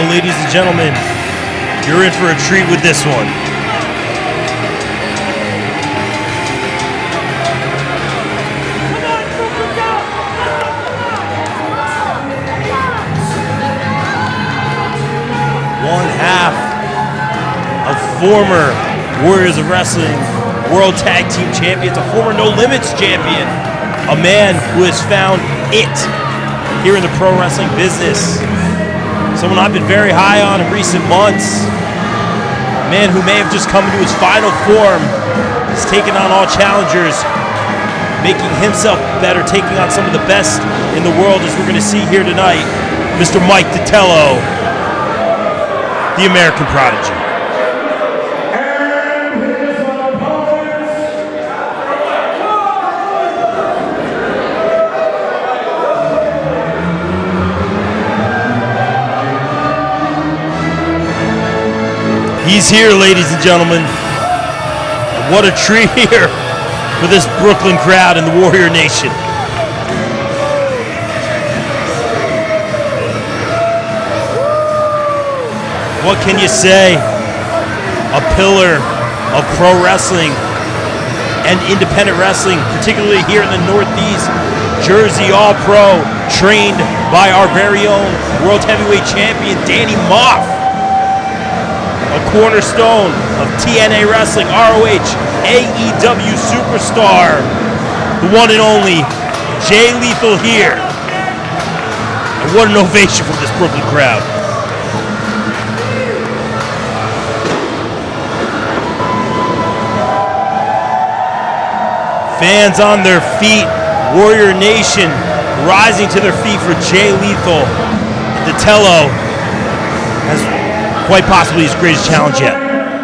Well, ladies and gentlemen, you're in for a treat with this one. One half of former Warriors of Wrestling World Tag Team Champions, a former No Limits champion, a man who has found it here in the pro wrestling business. Someone I've been very high on in recent months. A man who may have just come into his final form. He's taken on all challengers, making himself better, taking on some of the best in the world, as we're going to see here tonight. Mr. Mike Datello, the American Prodigy. He's here, ladies and gentlemen. And what a treat here for this Brooklyn crowd and the Warrior Nation. What can you say? A pillar of pro wrestling and independent wrestling, particularly here in the Northeast. Jersey All-Pro, trained by our very own World Heavyweight Champion, Danny Moff. A cornerstone of TNA Wrestling, ROH, AEW superstar, the one and only Jay Lethal here. And what an ovation from this Brooklyn crowd. Fans on their feet, Warrior Nation rising to their feet for Jay Lethal. Datello has quite possibly his greatest challenge yet.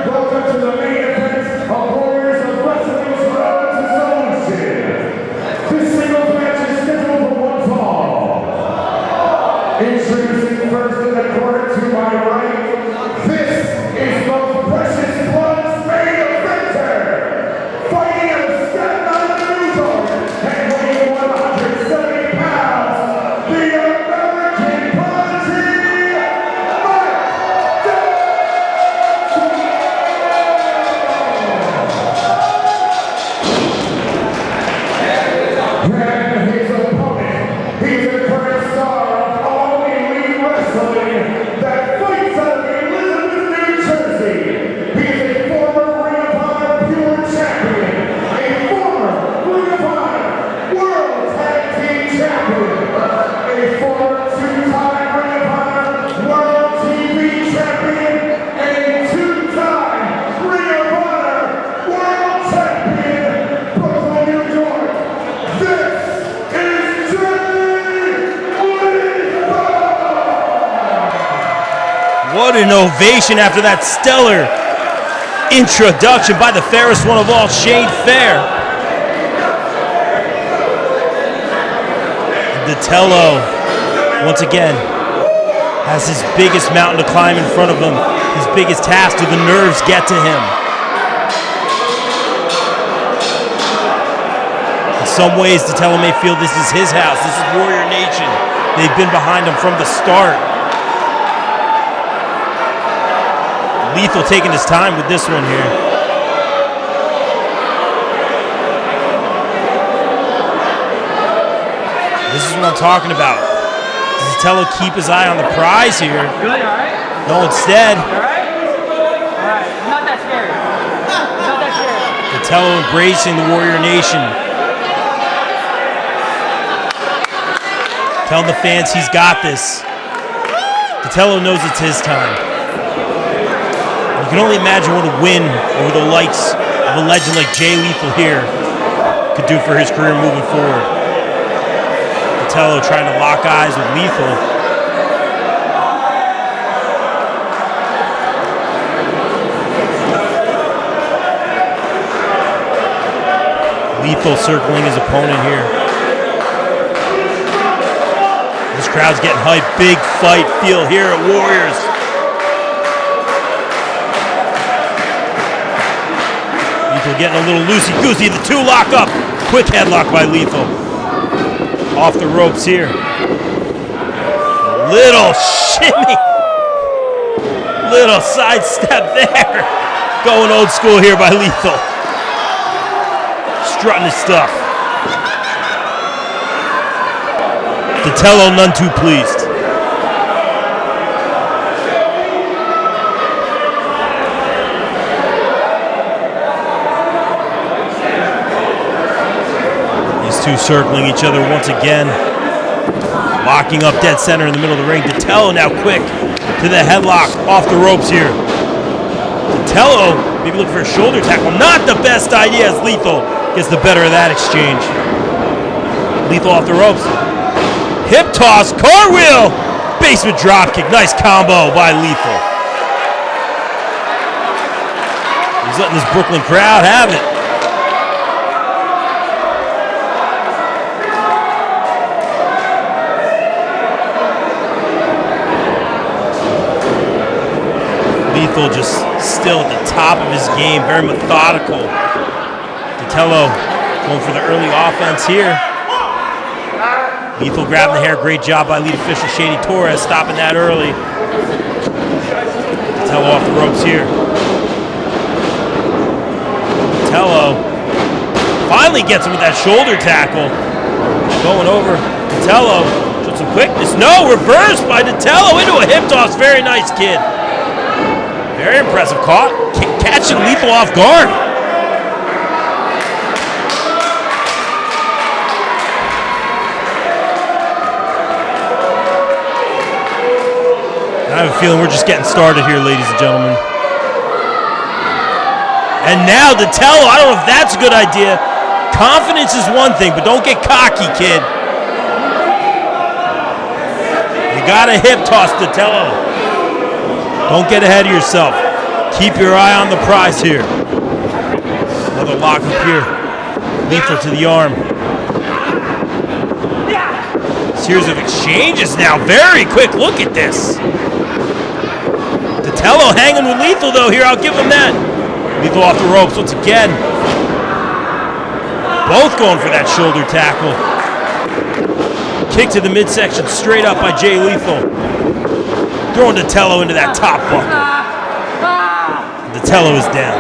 Welcome to the main event of Warriors of Wrestling's Road to Zone Shit. This singles match is scheduled for one fall. Introducing first in the corner to my right, this is the Precious Blood's main eventer. Fighting out of Staten Island, New York, and weighing 170 pounds, the American Prodigy. And his opponent, he's a current star of All Elite Wrestling that fights out of Elizabeth, New Jersey. He is a former Ring of Honor Pure Champion, a former Ring of Honor World Tag Team Champion, a former two-time Ring of Honor World TV Champion, and a two-time Ring of Honor World Champion, Brooklyn, New York. This is Jay Lethal! What an ovation after that stellar introduction by the fairest one of all, Shane Fair. Datello, once again, has his biggest mountain to climb in front of him. His biggest task. Do the nerves get to him? In some ways, Datello may feel this is his house. This is Warrior Nation. They've been behind him from the start. Lethal taking his time with this one here. This is what I'm talking about. Does Datello keep his eye on the prize here? Good, all right? No, instead, All right? All right. Not that scary. Not that scary. Datello embracing the Warrior Nation. Telling the fans he's got this. Datello knows it's his time. You can only imagine what a win over the likes of a legend like Jay Lethal here could do for his career moving forward. Datello trying to lock eyes with Lethal. Lethal circling his opponent here. This crowd's getting hyped. Big fight feel here at Warriors. Lethal getting a little loosey-goosey. The two lock up. Quick headlock by Lethal. Off the ropes here. Little shimmy. Little sidestep there. Going old school here by Lethal. Strutting his stuff. Datello none too pleased. These two circling each other once again. Locking up dead center in the middle of the ring. Datello now quick to the headlock off the ropes here. Datello maybe looking for a shoulder tackle. Not the best idea as Lethal gets the better of that exchange. Lethal off the ropes. Hip toss, cartwheel, basement drop kick. Nice combo by Lethal. He's letting this Brooklyn crowd have it. Lethal just still at the top of his game, very methodical. Datello going for the early offense here. Lethal grabbing the hair, great job by lead official Shady Torres, stopping that early. Datello off the ropes here. Datello finally gets him with that shoulder tackle. Going over, Datello showed some quickness. No, reversed by Datello into a hip toss, very nice, kid. Very impressive, caught, catching Lethal off guard. I have a feeling we're just getting started here, ladies and gentlemen. And now Datello, I don't know if that's a good idea. Confidence is one thing, but don't get cocky, kid. You gotta hip toss Datello. Don't get ahead of yourself. Keep your eye on the prize here. Another lock up here. Lethal to the arm. Series of exchanges now. Very quick. Look at this. Datello hanging with Lethal though here. I'll give him that. Lethal off the ropes once again. Both going for that shoulder tackle. Kick to the midsection straight up by Jay Lethal. Throwing Datello into that top buckle. Datello is down.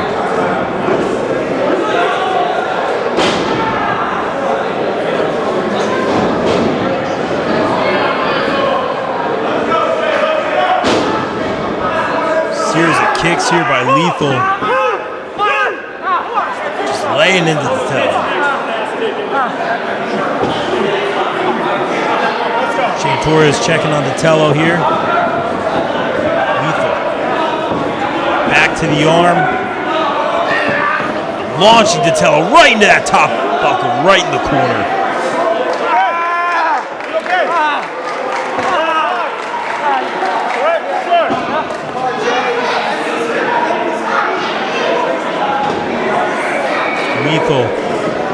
Series of kicks here by Lethal. Just laying into Datello. Shane Torres checking on Datello here. Back to the arm. Launching Datello right into that top buckle, right in the corner. Lethal,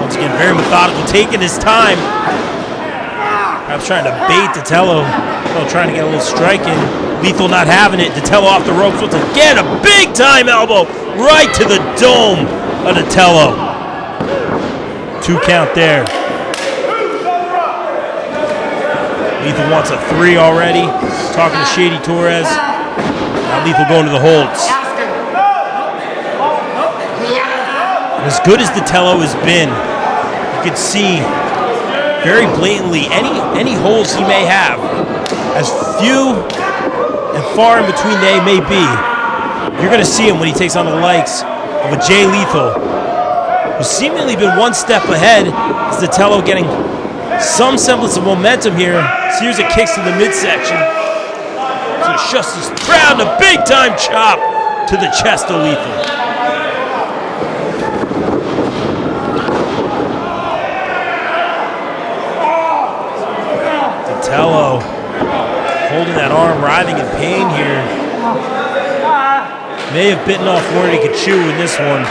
once again, very methodical, taking his time. Perhaps trying to bait Datello. Well, trying to get a little strike in. Lethal not having it. Datello off the ropes once again. A big time elbow right to the dome of Datello. 2 count there. Lethal wants a 3 already. Talking to Shady Torres. Now Lethal going to the holds. And as good as Datello has been, you can see very blatantly any holes he may have, as few and far in between they may be, you're going to see him when he takes on the likes of a Jay Lethal, who's seemingly been one step ahead. As Datello getting some semblance of momentum here. Series of kicks to the midsection. So shuts his crowd, a big time chop to the chest of Lethal. Datello holding that arm, writhing in pain here. May have bitten off more than he could chew in this one.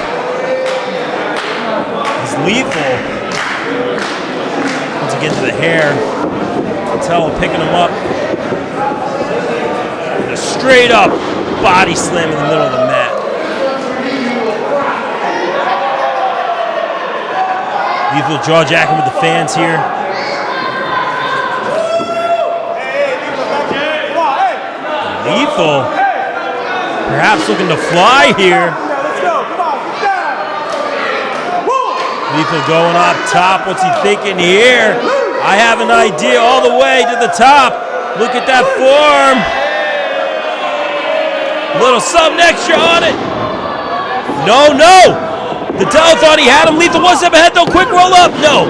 He's Lethal. Once again to the hair. Datello picking him up. And a straight up body slam in the middle of the mat. Lethal jaw jacking with the fans here. Lethal Perhaps looking to fly here. Let's go. Come on. Get down. Woo. Lethal going up top. What's he thinking here? I have an idea all the way to the top. Look at that form. Little something extra on it. No. Datello thought he had him. Lethal one step ahead though. Quick roll up. No.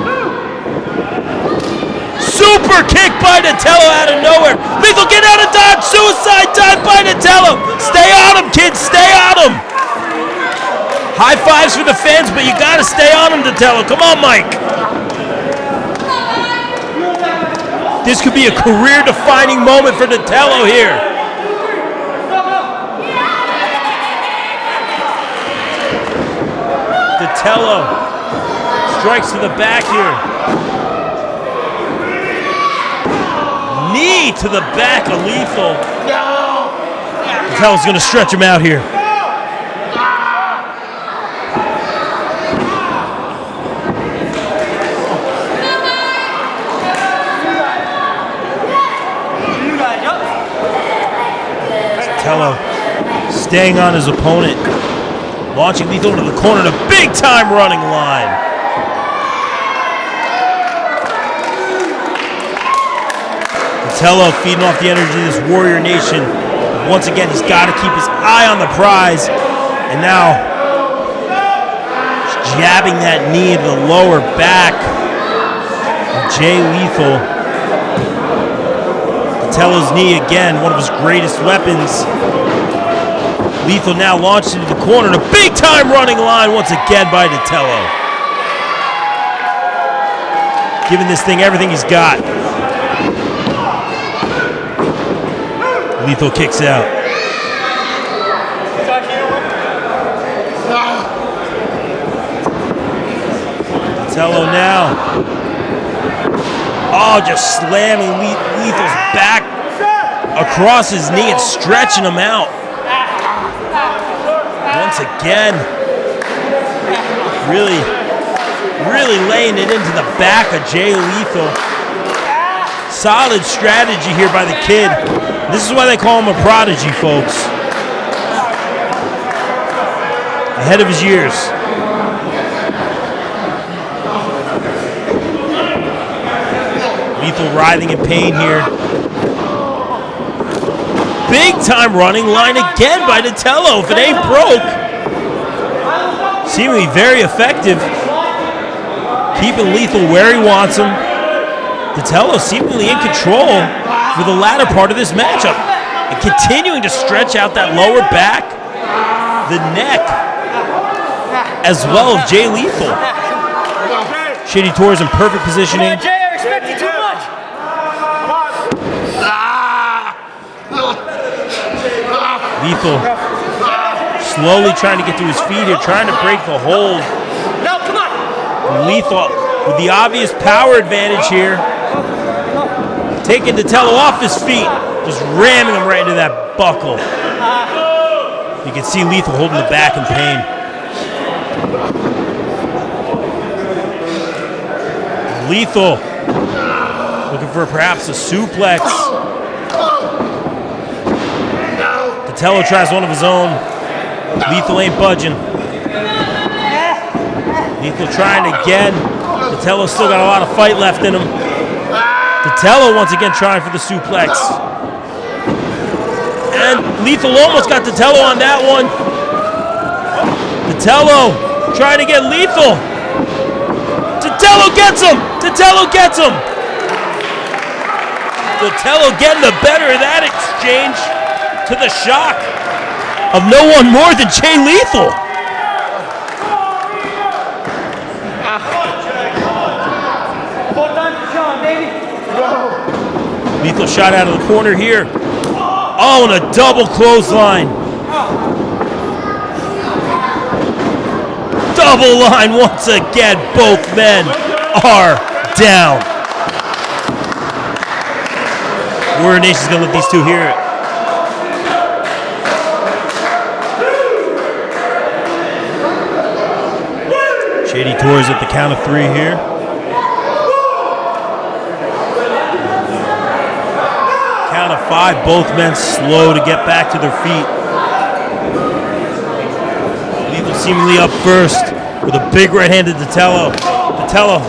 Super kick by Datello out of nowhere. Lethal get out of dodge. Suicide dive by Datello. Stay on him, kids. Stay on him. High fives for the fans, but you got to stay on him, Datello. Come on, Mike. This could be a career-defining moment for Datello here. Datello strikes to the back here. Knee to the back of Lethal. Datello's going to stretch him out here. Datello staying on his opponent. Launching Lethal into the corner, a big-time running line. Datello feeding off the energy of this Warrior Nation. Once again, he's got to keep his eye on the prize. And now, jabbing that knee into the lower back of Jay Lethal. Datello's knee again, one of his greatest weapons. Lethal now launched into the corner, and a big-time running line once again by Datello. Giving this thing everything he's got. Lethal kicks out. Datello now. Oh, just slamming Lethal's back across his knee and stretching him out. Once again, really laying it into the back of Jay Lethal. Solid strategy here by the kid. This is why they call him a prodigy, folks. Ahead of his years. Lethal writhing in pain here. Big time running line again by Datello. If it ain't broke. Seemingly very effective. Keeping Lethal where he wants him. Datello seemingly in control for the latter part of this matchup. And continuing to stretch out that lower back, the neck, as well as Jay Lethal. Shady Tours in perfect positioning. Jay, I respect you too much. Lethal slowly trying to get to his feet here, trying to break the hold. No, come on. Lethal with the obvious power advantage here. Taking Datello off his feet, just ramming him right into that buckle. You can see Lethal holding the back in pain. Lethal looking for perhaps a suplex. Datello tries one of his own. Lethal ain't budging. Lethal trying again. Datello's still got a lot of fight left in him. Datello once again trying for the suplex. And Lethal almost got Datello on that one. Datello trying to get Lethal. Datello gets him! Datello gets him! Datello getting the better of that exchange to the shock of no one more than Jay Lethal. Lethal shot out of the corner here. Oh, and a double clothesline. Double line once again. Both men are down. Warrior Nation's gonna let these two hear it. Shady Tours at the count of 3 here. Count of 5, both men slow to get back to their feet. seemingly up first with a big right hand to Datello. Datello,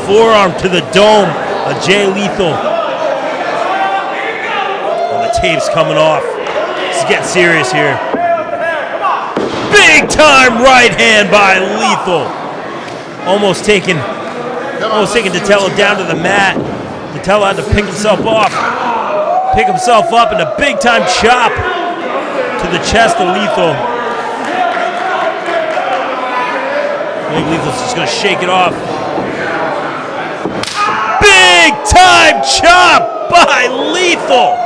forearm to the dome of Jay Lethal. And the tape's coming off. It's getting serious here. Big time right hand by Lethal. Almost taking Datello down to the mat. Datello had to pick himself up, and a big time chop to the chest of Lethal. I think Lethal's just gonna shake it off. Big time chop by Lethal.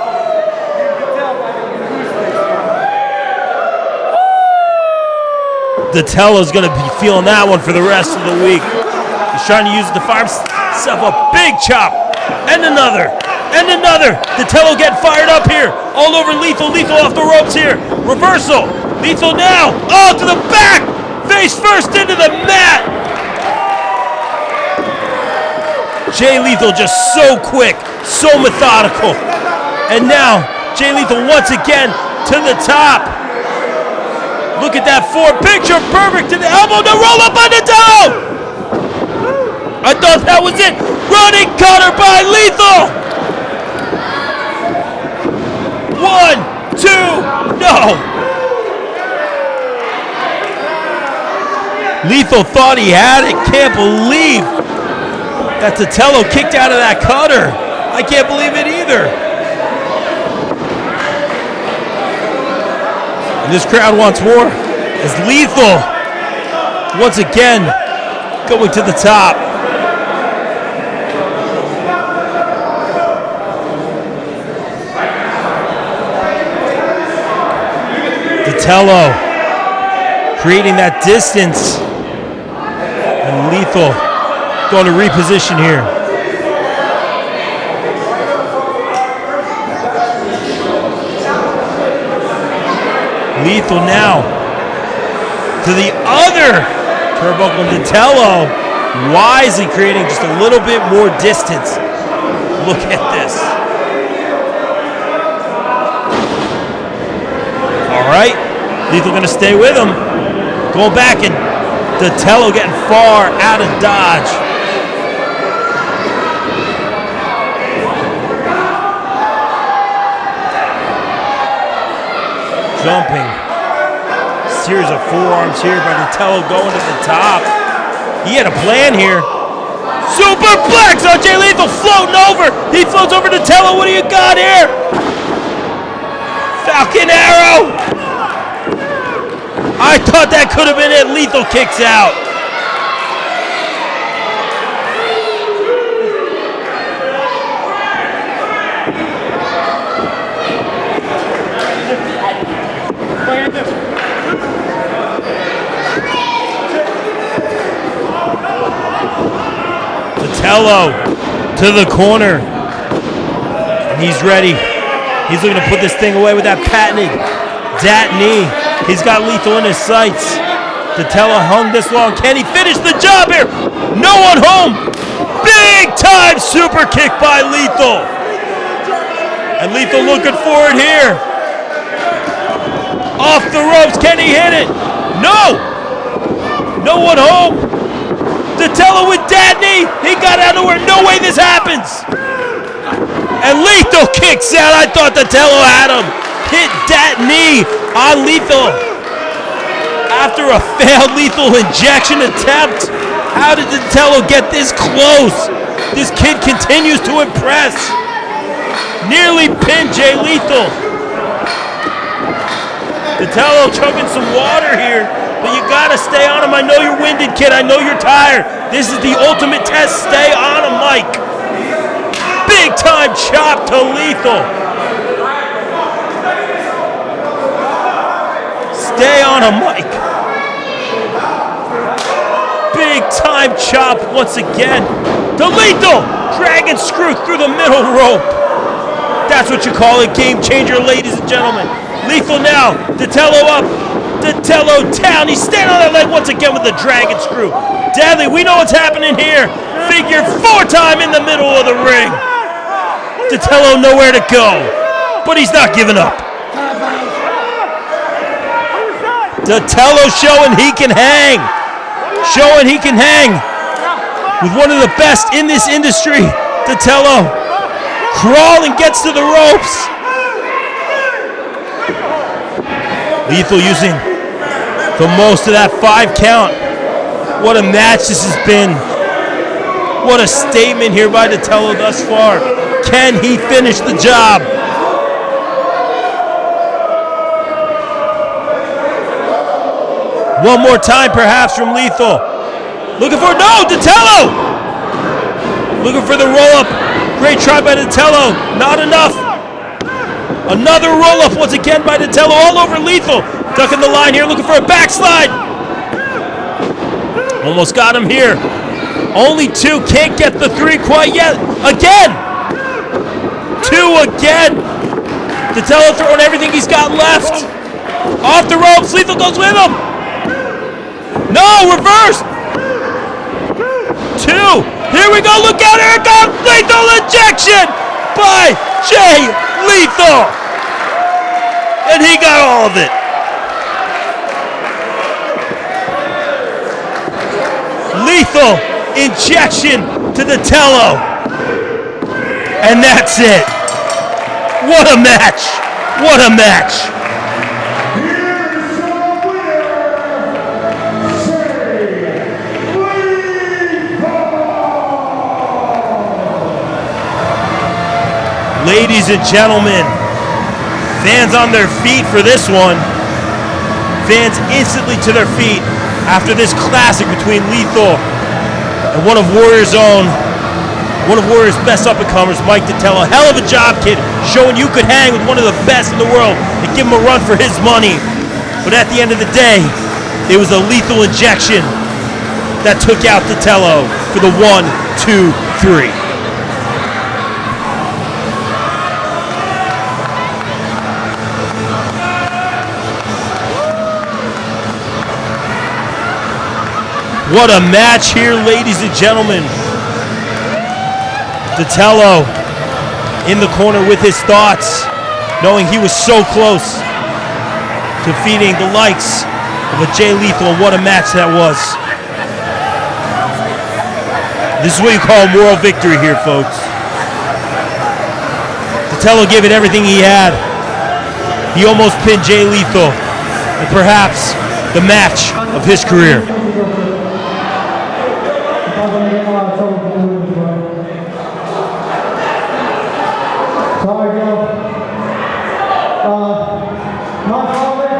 Datello's gonna be feeling that one for the rest of the week. He's trying to use it to fire himself a big chop. And another. Datello getting fired up here. All over Lethal. Lethal off the ropes here. Reversal. Lethal now. Oh, to the back. Face first into the mat. Jay Lethal just so quick, so methodical. And now, Jay Lethal once again to the top. Look at that forward picture, perfect to the elbow, to roll up on Datello! I thought that was it. Running cutter by Lethal! 1, 2, no! Lethal thought he had it. Can't believe that Datello kicked out of that cutter. I can't believe it either. And this crowd wants more as Lethal once again going to the top. Datello creating that distance, and Lethal going to reposition here. Lethal now to the other turnbuckle. Datello wisely creating just a little bit more distance. Look at this. All right, Lethal gonna stay with him. Going back, and Datello getting far out of dodge. Jumping. Series of forearms here by Datello going to the top. He had a plan here. Superplex on Jay Lethal, floating over. He floats over to Datello. What do you got here? Falcon Arrow. I thought that could have been it. Lethal kicks out. Datello to the corner, and he's ready. He's looking to put this thing away with that patented Dat knee. He's got Lethal in his sights. Datello hung this long. Can he finish the job here? No one home. Big time super kick by Lethal. And Lethal looking for it here. Off the ropes. Can he hit it? No. No one home. Datello with Dat knee. He got out of nowhere. No way this happens. And Lethal kicks out. I thought Datello had him. Hit Dat knee on Lethal. After a failed Lethal injection attempt. How did Datello get this close? This kid continues to impress. Nearly pinned Jay Lethal. Datello chugging some water here. But you gotta stay on him. I know you're winded, kid. I know you're tired. This is the ultimate test. Stay on him, Mike. Big time chop to Lethal. Stay on him, Mike. Big time chop once again to Lethal. Dragon screw through the middle rope. That's what you call a game changer, ladies and gentlemen. Lethal now. Datello up. Datello down. He's standing on that leg once again with the dragon screw. Deadly, we know what's happening here. Figure 4 time in the middle of the ring. Datello nowhere to go, but he's not giving up. Datello showing he can hang. Showing he can hang with one of the best in this industry. Datello crawling, gets to the ropes. Lethal using the most of that 5 count. What a match this has been. What a statement here by Datello thus far. Can he finish the job? One more time perhaps from Lethal. Looking for, no, Datello! Looking for the roll-up. Great try by Datello, not enough. Another roll-up once again by Datello, all over Lethal. Ducking the line here, looking for a backslide. Almost got him here. Only 2, can't get the 3 quite yet. Again! 2 again. Datello throwing everything he's got left. Off the ropes, Lethal goes with him. No, reverse. 2. Here we go. Look out. Here it comes. Lethal injection by Jay Lethal. And he got all of it. Lethal injection to Datello. And that's it. What a match. What a match. Ladies and gentlemen, fans on their feet for this one. Fans instantly to their feet after this classic between Lethal and one of Warrior's own, one of Warrior's best up-and-comers, Mike Datello. Hell of a job, kid, showing you could hang with one of the best in the world and give him a run for his money. But at the end of the day, it was a lethal injection that took out Datello for the 1, 2, 3. What a match here, ladies and gentlemen. Datello in the corner with his thoughts, knowing he was so close to defeating the likes of a Jay Lethal. What a match that was. This is what you call moral victory here, folks. Datello gave it everything he had. He almost pinned Jay Lethal, and perhaps the match of his career. Sorry, Joe. My father,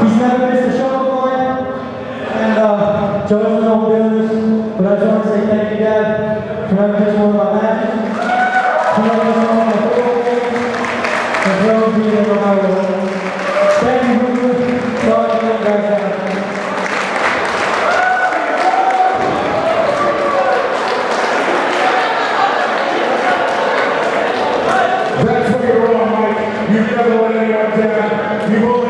he's never missed a show before, and Joe doesn't know what it is, but I just want to say thank you, Dad, for never missing one of my matches, for never missing one of my football games, and for always being there no matter what. Thank you, Ruben. Sorry, you guys down. That's where you're wrong, Mike. You've never let anyone down. You've only